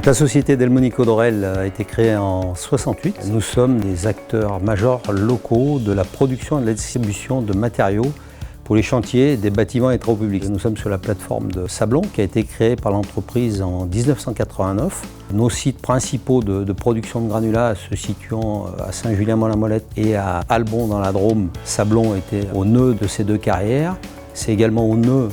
Donc, la société Delmonico Dorel a été créée en 68. Nous sommes des acteurs majeurs locaux de la production et de la distribution de matériaux pour les chantiers des bâtiments et travaux publics. Nous sommes sur la plateforme de Sablon qui a été créée par l'entreprise en 1989. Nos sites principaux de production de granulats se situant à Saint-Julien-Mont-la-Molette et à Albon dans la Drôme. Sablon était au nœud de ces deux carrières. C'est également au nœud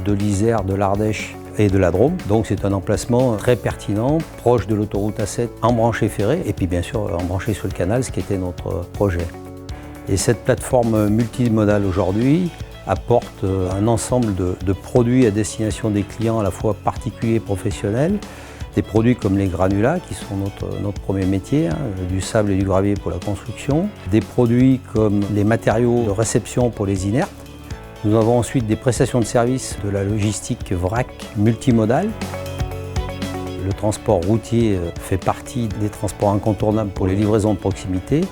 de l'Isère, de l'Ardèche et de la Drôme. Donc c'est un emplacement très pertinent, proche de l'autoroute A7, embranché ferré et puis bien sûr embranché sur le canal, ce qui était notre projet. Et cette plateforme multimodale aujourd'hui apporte un ensemble de produits à destination des clients à la fois particuliers et professionnels. Des produits comme les granulats qui sont notre premier métier, du sable et du gravier pour la construction. Des produits comme les matériaux de réception pour les inertes. Nous avons ensuite des prestations de services de la logistique vrac multimodale. Le transport routier fait partie des transports incontournables pour les livraisons de proximité,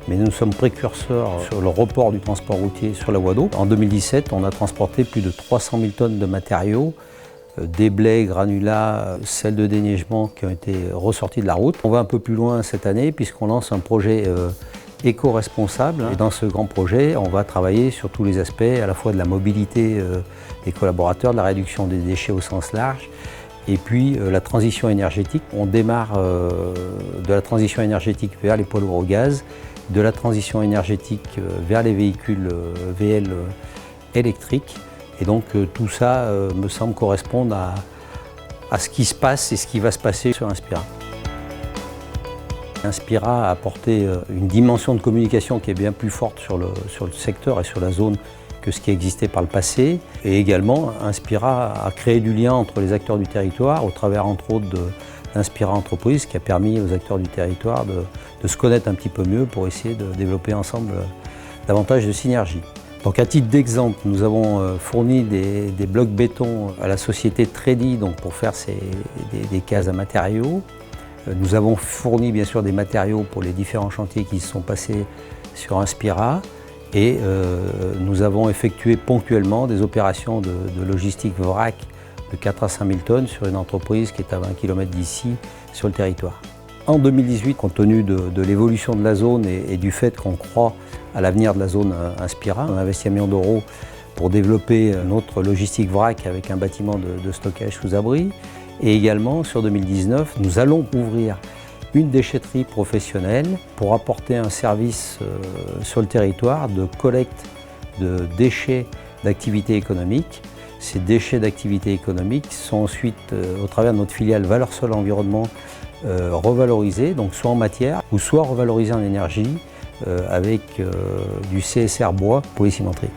mais nous sommes précurseurs sur le report du transport routier sur la voie d'eau. En 2017, on a transporté plus de 300 000 tonnes de matériaux, déblais, granulats, sels de déneigement qui ont été ressortis de la route. On va un peu plus loin cette année puisqu'on lance un projet éco-responsable. Et dans ce grand projet, on va travailler sur tous les aspects, à la fois de la mobilité des collaborateurs, de la réduction des déchets au sens large, et puis la transition énergétique. On démarre de la transition énergétique vers les poids lourds au gaz, de la transition énergétique vers les véhicules VL électriques. Et donc tout ça me semble correspondre à ce qui se passe et ce qui va se passer sur Inspira. Inspira a apporté une dimension de communication qui est bien plus forte sur le secteur et sur la zone que ce qui existait par le passé. Et également, Inspira a créé du lien entre les acteurs du territoire au travers entre autres d'Inspira Entreprise qui a permis aux acteurs du territoire de se connaître un petit peu mieux pour essayer de développer ensemble davantage de synergie. Donc à titre d'exemple, nous avons fourni des blocs béton à la société Tredi donc pour faire des cases à matériaux. Nous avons fourni bien sûr des matériaux pour les différents chantiers qui se sont passés sur Inspira et nous avons effectué ponctuellement des opérations de logistique vrac de 4 à 5 000 tonnes sur une entreprise qui est à 20 km d'ici sur le territoire. En 2018, compte tenu de l'évolution de la zone et du fait qu'on croit à l'avenir de la zone Inspira, on a investi 1 million d'euros pour développer notre logistique vrac avec un bâtiment de stockage sous abri. Et également, sur 2019, nous allons ouvrir une déchetterie professionnelle pour apporter un service sur le territoire de collecte de déchets d'activité économique. Ces déchets d'activité économique sont ensuite, au travers de notre filiale Valeurs Sol Environnement, revalorisés, donc soit en matière ou soit revalorisés en énergie avec du CSR bois pour les cimenteries.